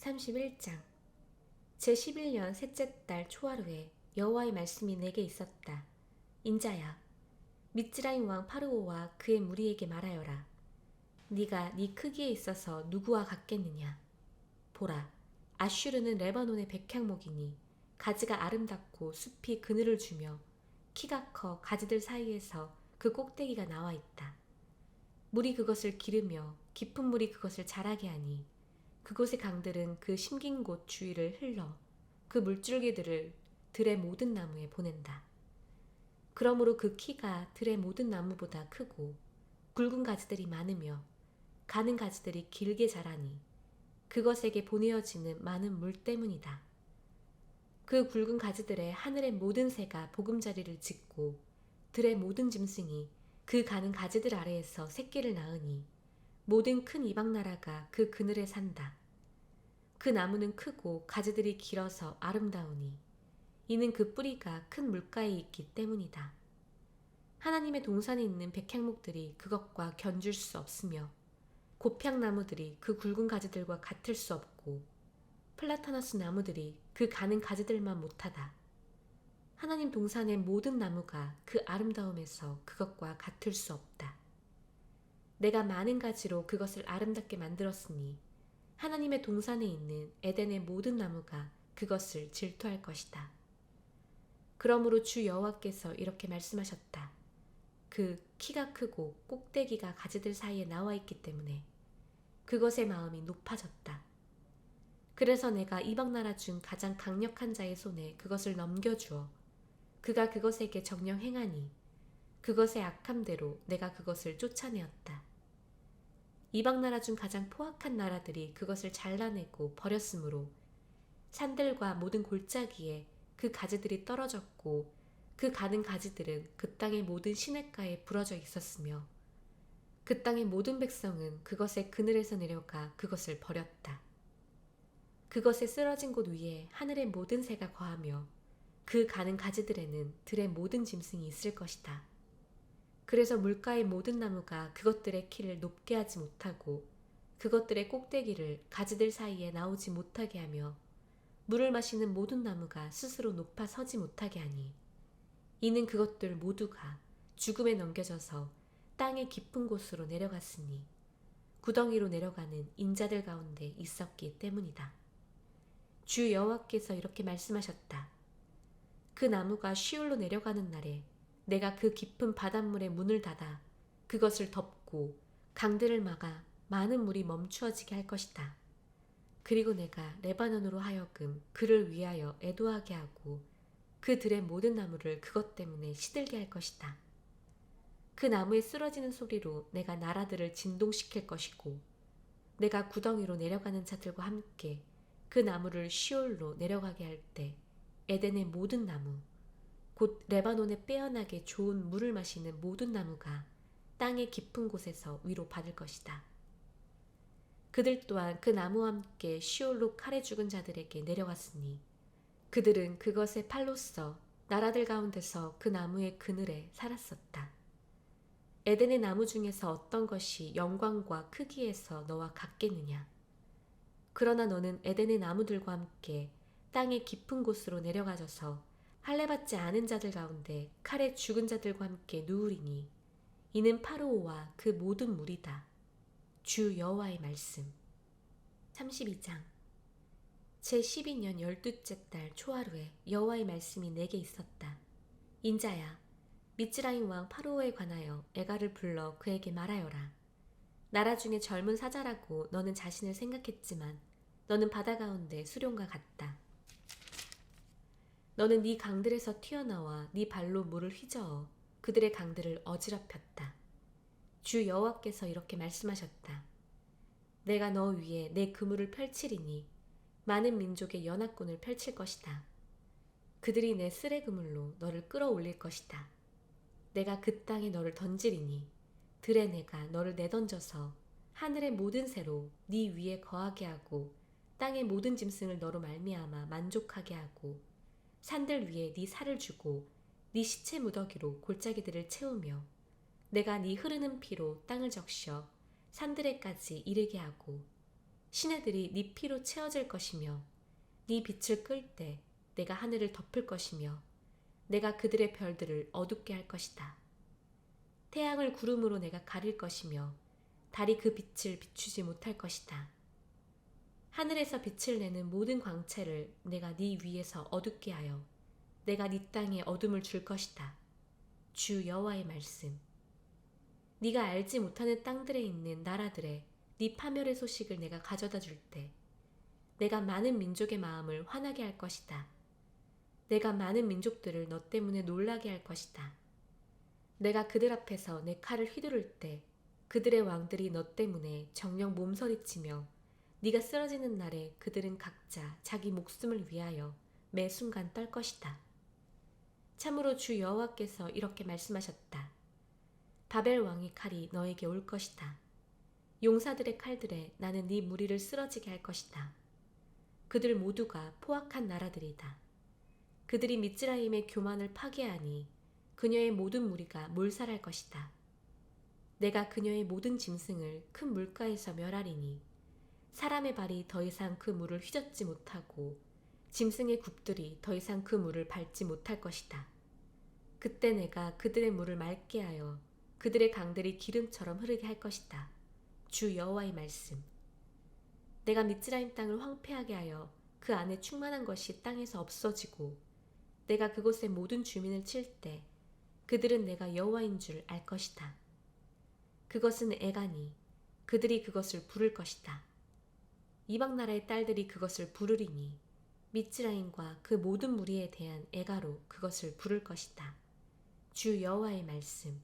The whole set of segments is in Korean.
31장 제11년 셋째 달 초하루에 여호와의 말씀이 내게 있었다. 인자야, 미tzraim 왕 파르오와 그의 무리에게 말하여라. 네가 네 크기에 있어서 누구와 같겠느냐? 보라, 아슈르는 레바논의 백향목이니 가지가 아름답고 숲이 그늘을 주며 키가 커 가지들 사이에서 그 꼭대기가 나와 있다. 물이 그것을 기르며 깊은 물이 그것을 자라게 하니 그곳의 강들은 그 심긴 곳 주위를 흘러 그 물줄기들을 들의 모든 나무에 보낸다. 그러므로 그 키가 들의 모든 나무보다 크고 굵은 가지들이 많으며 가는 가지들이 길게 자라니 그것에게 보내어지는 많은 물 때문이다. 그 굵은 가지들에 하늘의 모든 새가 보금자리를 짓고 들의 모든 짐승이 그 가는 가지들 아래에서 새끼를 낳으니 모든 큰 이방 나라가 그 그늘에 산다. 그 나무는 크고 가지들이 길어서 아름다우니 이는 그 뿌리가 큰 물가에 있기 때문이다. 하나님의 동산에 있는 백향목들이 그것과 견줄 수 없으며 곱향나무들이 그 굵은 가지들과 같을 수 없고 플라타너스 나무들이 그 가는 가지들만 못하다. 하나님 동산의 모든 나무가 그 아름다움에서 그것과 같을 수 없다. 내가 많은 가지로 그것을 아름답게 만들었으니 하나님의 동산에 있는 에덴의 모든 나무가 그것을 질투할 것이다. 그러므로 주 여호와께서 이렇게 말씀하셨다. 그 키가 크고 꼭대기가 가지들 사이에 나와 있기 때문에 그것의 마음이 높아졌다. 그래서 내가 이방 나라 중 가장 강력한 자의 손에 그것을 넘겨주어 그가 그것에게 정령 행하니 그것의 악함대로 내가 그것을 쫓아내었다. 이방 나라 중 가장 포악한 나라들이 그것을 잘라내고 버렸으므로 산들과 모든 골짜기에 그 가지들이 떨어졌고 그 가는 가지들은 그 땅의 모든 시냇가에 부러져 있었으며 그 땅의 모든 백성은 그것의 그늘에서 내려가 그것을 버렸다. 그것의 쓰러진 곳 위에 하늘의 모든 새가 거하며 그 가는 가지들에는 들의 모든 짐승이 있을 것이다. 그래서 물가의 모든 나무가 그것들의 키를 높게 하지 못하고 그것들의 꼭대기를 가지들 사이에 나오지 못하게 하며 물을 마시는 모든 나무가 스스로 높아 서지 못하게 하니 이는 그것들 모두가 죽음에 넘겨져서 땅의 깊은 곳으로 내려갔으니 구덩이로 내려가는 인자들 가운데 있었기 때문이다. 주 여호와께서 이렇게 말씀하셨다. 그 나무가 시올로 내려가는 날에 내가 그 깊은 바닷물의 문을 닫아 그것을 덮고 강들을 막아 많은 물이 멈추어지게 할 것이다. 그리고 내가 레바논으로 하여금 그를 위하여 애도하게 하고 그 들의 모든 나무를 그것 때문에 시들게 할 것이다. 그 나무에 쓰러지는 소리로 내가 나라들을 진동시킬 것이고 내가 구덩이로 내려가는 자들과 함께 그 나무를 시올로 내려가게 할 때 에덴의 모든 나무 곧 레바논에 빼어나게 좋은 물을 마시는 모든 나무가 땅의 깊은 곳에서 위로 받을 것이다. 그들 또한 그 나무와 함께 시올로 칼에 죽은 자들에게 내려갔으니 그들은 그것의 팔로써 나라들 가운데서 그 나무의 그늘에 살았었다. 에덴의 나무 중에서 어떤 것이 영광과 크기에서 너와 같겠느냐? 그러나 너는 에덴의 나무들과 함께 땅의 깊은 곳으로 내려가져서 할례받지 않은 자들 가운데 칼에 죽은 자들과 함께 누우리니 이는 파르오와 그 모든 무리다. 주 여호와의 말씀. 32장 제12년 12째 달 초하루에 여호와의 말씀이 내게 있었다. 인자야, 미tzraim 왕 파르오에 관하여 에가를 불러 그에게 말하여라. 나라 중에 젊은 사자라고 너는 자신을 생각했지만 너는 바다 가운데 수룡과 같다. 너는 네 강들에서 튀어나와 네 발로 물을 휘저어 그들의 강들을 어지럽혔다. 주 여호와께서 이렇게 말씀하셨다. 내가 너 위에 내 그물을 펼치리니 많은 민족의 연합군을 펼칠 것이다. 그들이 내 쓰레 그물로 너를 끌어올릴 것이다. 내가 그 땅에 너를 던지리니 들에 내가 너를 내던져서 하늘의 모든 새로 네 위에 거하게 하고 땅의 모든 짐승을 너로 말미암아 만족하게 하고 산들 위에 네 살을 주고 네 시체 무더기로 골짜기들을 채우며 내가 네 흐르는 피로 땅을 적셔 산들에까지 이르게 하고 시내들이 네 피로 채워질 것이며 네 빛을 끌 때 내가 하늘을 덮을 것이며 내가 그들의 별들을 어둡게 할 것이다. 태양을 구름으로 내가 가릴 것이며 달이 그 빛을 비추지 못할 것이다. 하늘에서 빛을 내는 모든 광채를 내가 네 위에서 어둡게 하여 내가 네 땅에 어둠을 줄 것이다. 주 여호와의 말씀. 네가 알지 못하는 땅들에 있는 나라들의 네 파멸의 소식을 내가 가져다 줄 때 내가 많은 민족의 마음을 화나게 할 것이다. 내가 많은 민족들을 너 때문에 놀라게 할 것이다. 내가 그들 앞에서 내 칼을 휘두를 때 그들의 왕들이 너 때문에 정녕 몸서리치며 네가 쓰러지는 날에 그들은 각자 자기 목숨을 위하여 매 순간 떨 것이다. 참으로 주 여호와께서 이렇게 말씀하셨다. 바벨 왕의 칼이 너에게 올 것이다. 용사들의 칼들에 나는 네 무리를 쓰러지게 할 것이다. 그들 모두가 포악한 나라들이다. 그들이 미츠라임의 교만을 파괴하니 그녀의 모든 무리가 몰살할 것이다. 내가 그녀의 모든 짐승을 큰 물가에서 멸하리니 사람의 발이 더 이상 그 물을 휘젓지 못하고 짐승의 굽들이 더 이상 그 물을 밟지 못할 것이다. 그때 내가 그들의 물을 맑게 하여 그들의 강들이 기름처럼 흐르게 할 것이다. 주 여호와의 말씀. 내가 미츠라임 땅을 황폐하게 하여 그 안에 충만한 것이 땅에서 없어지고 내가 그곳의 모든 주민을 칠 때 그들은 내가 여호와인 줄 알 것이다. 그것은 애가니 그들이 그것을 부를 것이다. 이방 나라의 딸들이 그것을 부르리니 미츠라임과 그 모든 무리에 대한 애가로 그것을 부를 것이다. 주 여호와의 말씀.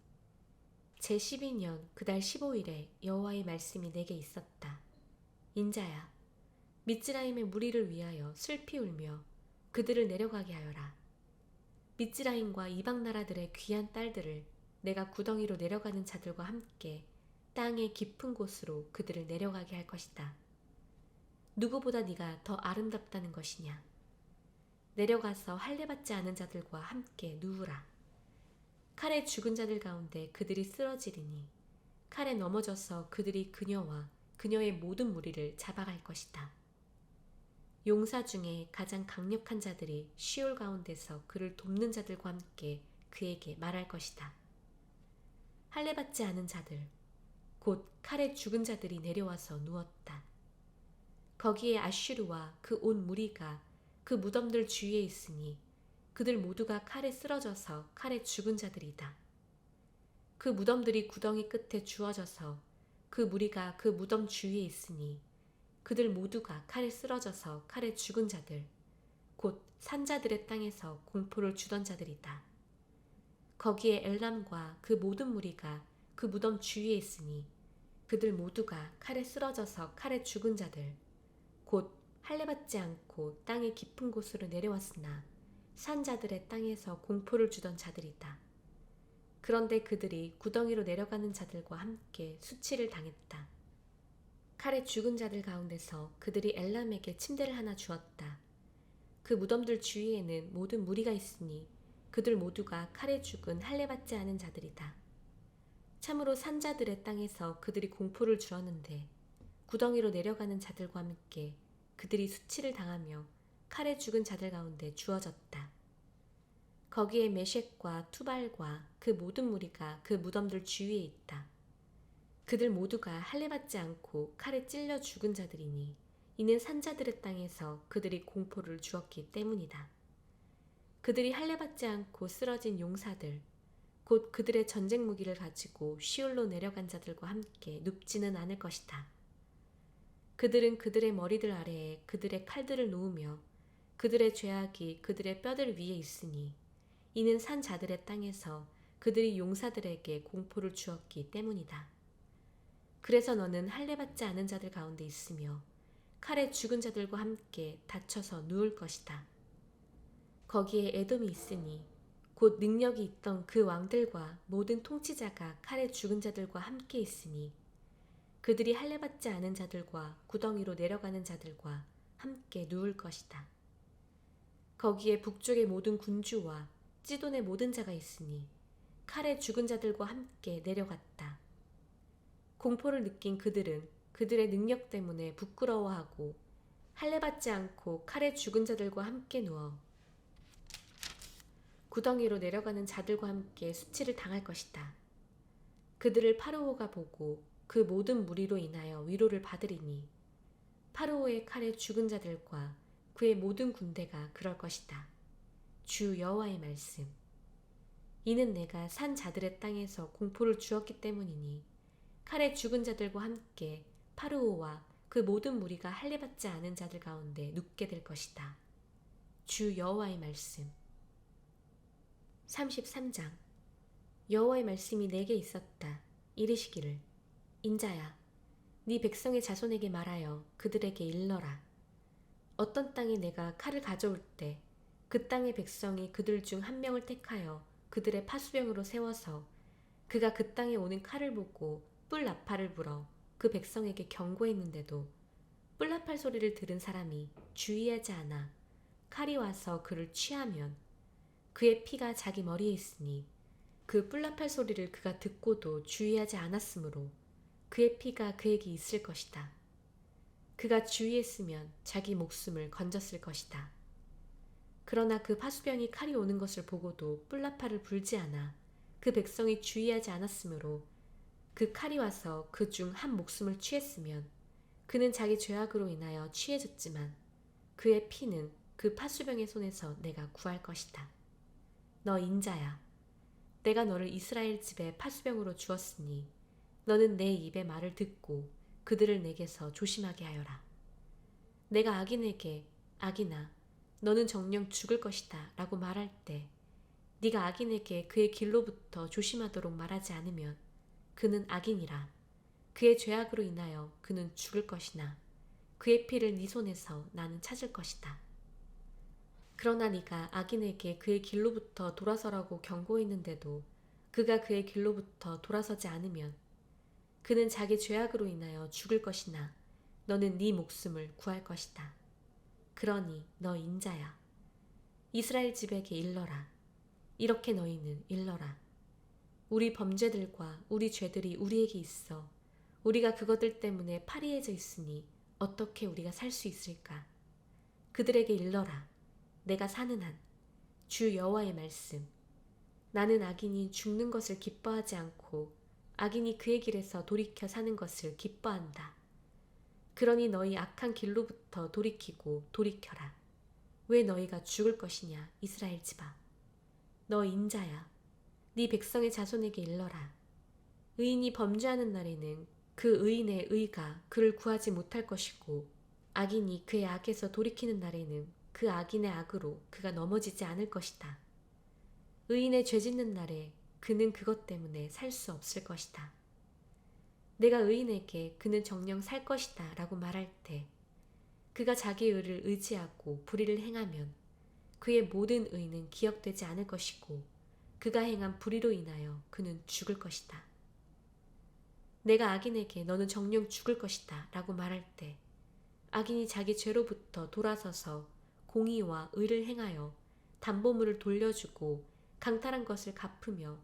제12년 그달 15일에 여호와의 말씀이 내게 있었다. 인자야, 미츠라임의 무리를 위하여 슬피 울며 그들을 내려가게 하여라. 미츠라임과 이방 나라들의 귀한 딸들을 내가 구덩이로 내려가는 자들과 함께 땅의 깊은 곳으로 그들을 내려가게 할 것이다. 누구보다 네가 더 아름답다는 것이냐? 내려가서 할례받지 않은 자들과 함께 누우라. 칼에 죽은 자들 가운데 그들이 쓰러지리니 칼에 넘어져서 그들이 그녀와 그녀의 모든 무리를 잡아갈 것이다. 용사 중에 가장 강력한 자들이 시올 가운데서 그를 돕는 자들과 함께 그에게 말할 것이다. 할례받지 않은 자들, 곧 칼에 죽은 자들이 내려와서 누웠다. 거기에 아슈르와 그 온 무리가 그 무덤들 주위에 있으니 그들 모두가 칼에 쓰러져서 칼에 죽은 자들이다. 그 무덤들이 구덩이 끝에 주어져서 그 무리가 그 무덤 주위에 있으니 그들 모두가 칼에 쓰러져서 칼에 죽은 자들, 곧 산자들의 땅에서 공포를 주던 자들이다. 거기에 엘람과 그 모든 무리가 그 무덤 주위에 있으니 그들 모두가 칼에 쓰러져서 칼에 죽은 자들, 곧 할례받지 않고 땅의 깊은 곳으로 내려왔으나 산자들의 땅에서 공포를 주던 자들이다. 그런데 그들이 구덩이로 내려가는 자들과 함께 수치를 당했다. 칼에 죽은 자들 가운데서 그들이 엘람에게 침대를 하나 주었다. 그 무덤들 주위에는 모든 무리가 있으니 그들 모두가 칼에 죽은 할례받지 않은 자들이다. 참으로 산자들의 땅에서 그들이 공포를 주었는데 구덩이로 내려가는 자들과 함께 그들이 수치를 당하며 칼에 죽은 자들 가운데 주어졌다. 거기에 메셴과 투발과 그 모든 무리가 그 무덤들 주위에 있다. 그들 모두가 할례받지 않고 칼에 찔려 죽은 자들이니 이는 산자들의 땅에서 그들이 공포를 주었기 때문이다. 그들이 할례받지 않고 쓰러진 용사들, 곧 그들의 전쟁 무기를 가지고 시올로 내려간 자들과 함께 눕지는 않을 것이다. 그들은 그들의 머리들 아래에 그들의 칼들을 놓으며 그들의 죄악이 그들의 뼈들 위에 있으니 이는 산 자들의 땅에서 그들이 용사들에게 공포를 주었기 때문이다. 그래서 너는 할례받지 않은 자들 가운데 있으며 칼에 죽은 자들과 함께 다쳐서 누울 것이다. 거기에 에돔이 있으니 곧 능력이 있던 그 왕들과 모든 통치자가 칼에 죽은 자들과 함께 있으니 그들이 할례받지 않은 자들과 구덩이로 내려가는 자들과 함께 누울 것이다. 거기에 북쪽의 모든 군주와 찌돈의 모든 자가 있으니 칼에 죽은 자들과 함께 내려갔다. 공포를 느낀 그들은 그들의 능력 때문에 부끄러워하고 할례받지 않고 칼에 죽은 자들과 함께 누워 구덩이로 내려가는 자들과 함께 수치를 당할 것이다. 그들을 파르오가 보고 그 모든 무리로 인하여 위로를 받으리니 파르오의 칼에 죽은 자들과 그의 모든 군대가 그럴 것이다. 주 여호와의 말씀. 이는 내가 산 자들의 땅에서 공포를 주었기 때문이니 칼에 죽은 자들과 함께 파르오와 그 모든 무리가 할례받지 않은 자들 가운데 눕게 될 것이다. 주 여호와의 말씀. 33장. 여호와의 말씀이 내게 있었다. 이르시기를 인자야, 네 백성의 자손에게 말하여 그들에게 일러라. 어떤 땅에 내가 칼을 가져올 때 그 땅의 백성이 그들 중 한 명을 택하여 그들의 파수병으로 세워서 그가 그 땅에 오는 칼을 보고 뿔 나팔을 불어 그 백성에게 경고했는데도 뿔 나팔 소리를 들은 사람이 주의하지 않아 칼이 와서 그를 취하면 그의 피가 자기 머리에 있으니 그 뿔 나팔 소리를 그가 듣고도 주의하지 않았으므로 그의 피가 그에게 있을 것이다. 그가 주의했으면 자기 목숨을 건졌을 것이다. 그러나 그 파수병이 칼이 오는 것을 보고도 뿔 나팔을 불지 않아 그 백성이 주의하지 않았으므로 그 칼이 와서 그 중 한 목숨을 취했으면 그는 자기 죄악으로 인하여 취해졌지만 그의 피는 그 파수병의 손에서 내가 구할 것이다. 너 인자야, 내가 너를 이스라엘 집에 파수병으로 주었으니 너는 내 입의 말을 듣고 그들을 내게서 조심하게 하여라. 내가 악인에게 악인아, 너는 정녕 죽을 것이다 라고 말할 때 네가 악인에게 그의 길로부터 조심하도록 말하지 않으면 그는 악인이라. 그의 죄악으로 인하여 그는 죽을 것이나 그의 피를 네 손에서 나는 찾을 것이다. 그러나 네가 악인에게 그의 길로부터 돌아서라고 경고했는데도 그가 그의 길로부터 돌아서지 않으면 그는 자기 죄악으로 인하여 죽을 것이나 너는 네 목숨을 구할 것이다. 그러니 너 인자야, 이스라엘 집에게 일러라. 이렇게 너희는 일러라. 우리 범죄들과 우리 죄들이 우리에게 있어 우리가 그것들 때문에 파리해져 있으니 어떻게 우리가 살 수 있을까? 그들에게 일러라. 내가 사는 한 주 여호와의 말씀. 나는 악인이 죽는 것을 기뻐하지 않고 악인이 그의 길에서 돌이켜 사는 것을 기뻐한다. 그러니 너희 악한 길로부터 돌이키고 돌이켜라. 왜 너희가 죽을 것이냐, 이스라엘 집아. 너 인자야, 네 백성의 자손에게 일러라. 의인이 범죄하는 날에는 그 의인의 의가 그를 구하지 못할 것이고 악인이 그의 악에서 돌이키는 날에는 그 악인의 악으로 그가 넘어지지 않을 것이다. 의인의 죄 짓는 날에 그는 그것 때문에 살 수 없을 것이다. 내가 의인에게 그는 정녕 살 것이다 라고 말할 때 그가 자기 의를 의지하고 불의를 행하면 그의 모든 의는 기억되지 않을 것이고 그가 행한 불의로 인하여 그는 죽을 것이다. 내가 악인에게 너는 정녕 죽을 것이다 라고 말할 때 악인이 자기 죄로부터 돌아서서 공의와 의를 행하여 담보물을 돌려주고 강탈한 것을 갚으며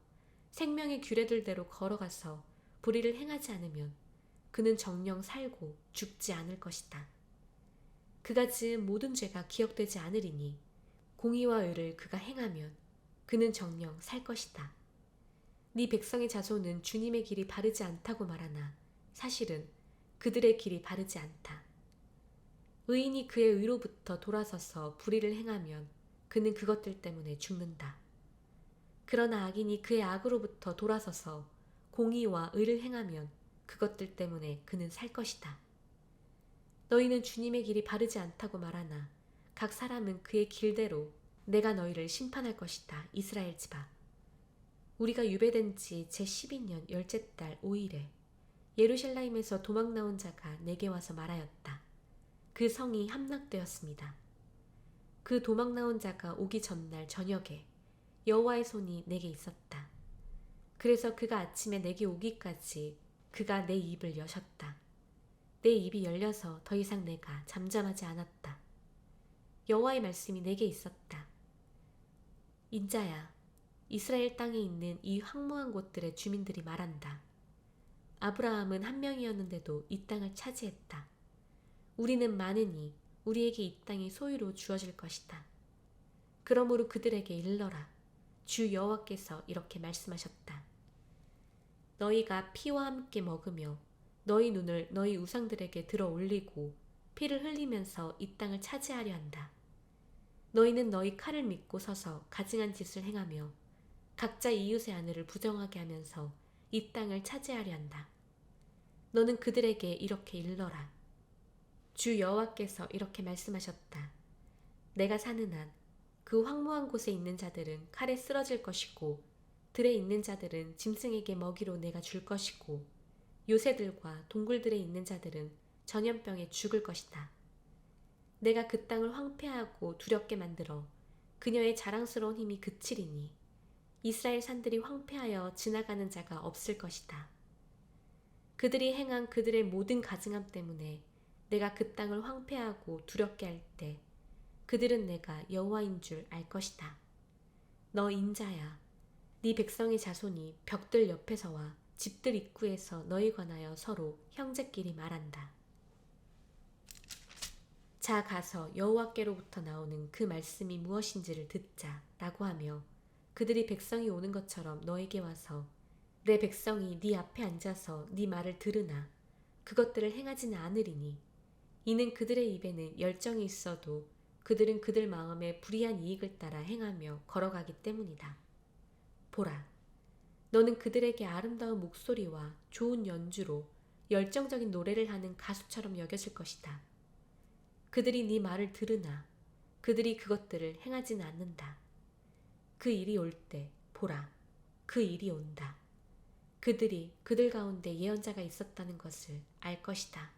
생명의 규례들대로 걸어가서 불의를 행하지 않으면 그는 정녕 살고 죽지 않을 것이다. 그가 지은 모든 죄가 기억되지 않으리니 공의와 의를 그가 행하면 그는 정녕 살 것이다. 네 백성의 자손은 주님의 길이 바르지 않다고 말하나 사실은 그들의 길이 바르지 않다. 의인이 그의 의로부터 돌아서서 불의를 행하면 그는 그것들 때문에 죽는다. 그러나 악인이 그의 악으로부터 돌아서서 공의와 의를 행하면 그것들 때문에 그는 살 것이다. 너희는 주님의 길이 바르지 않다고 말하나 각 사람은 그의 길대로 내가 너희를 심판할 것이다. 이스라엘 집아. 우리가 유배된 지 제12년 열째 달 5일에 예루살렘에서 도망 나온 자가 내게 와서 말하였다. 그 성이 함락되었습니다. 그 도망 나온 자가 오기 전날 저녁에 여호와의 손이 내게 있었다. 그래서 그가 아침에 내게 오기까지 그가 내 입을 여셨다. 내 입이 열려서 더 이상 내가 잠잠하지 않았다. 여호와의 말씀이 내게 있었다. 인자야, 이스라엘 땅에 있는 이 황무한 곳들의 주민들이 말한다. 아브라함은 한 명이었는데도 이 땅을 차지했다. 우리는 많으니 우리에게 이 땅이 소유로 주어질 것이다. 그러므로 그들에게 일러라. 주 여호와께서 이렇게 말씀하셨다. 너희가 피와 함께 먹으며 너희 눈을 너희 우상들에게 들어 올리고 피를 흘리면서 이 땅을 차지하려 한다. 너희는 너희 칼을 믿고 서서 가증한 짓을 행하며 각자 이웃의 아내를 부정하게 하면서 이 땅을 차지하려 한다. 너는 그들에게 이렇게 일러라. 주 여호와께서 이렇게 말씀하셨다. 내가 사는 한 그 황무한 곳에 있는 자들은 칼에 쓰러질 것이고 들에 있는 자들은 짐승에게 먹이로 내가 줄 것이고 요새들과 동굴들에 있는 자들은 전염병에 죽을 것이다. 내가 그 땅을 황폐하고 두렵게 만들어 그녀의 자랑스러운 힘이 그치리니 이스라엘 산들이 황폐하여 지나가는 자가 없을 것이다. 그들이 행한 그들의 모든 가증함 때문에 내가 그 땅을 황폐하고 두렵게 할 때 그들은 내가 여호와인 줄 알 것이다. 너 인자야, 네 백성의 자손이 벽들 옆에서와 집들 입구에서 너희 관하여 서로 형제끼리 말한다. 자 가서 여호와께로부터 나오는 그 말씀이 무엇인지를 듣자 라고 하며 그들이 백성이 오는 것처럼 너에게 와서 내 백성이 네 앞에 앉아서 네 말을 들으나 그것들을 행하지는 않으리니 이는 그들의 입에는 열정이 있어도 그들은 그들 마음에 불의한 이익을 따라 행하며 걸어가기 때문이다. 보라, 너는 그들에게 아름다운 목소리와 좋은 연주로 열정적인 노래를 하는 가수처럼 여겨질 것이다. 그들이 네 말을 들으나 그들이 그것들을 행하지는 않는다. 그 일이 올 때 보라, 그 일이 온다. 그들이 그들 가운데 예언자가 있었다는 것을 알 것이다.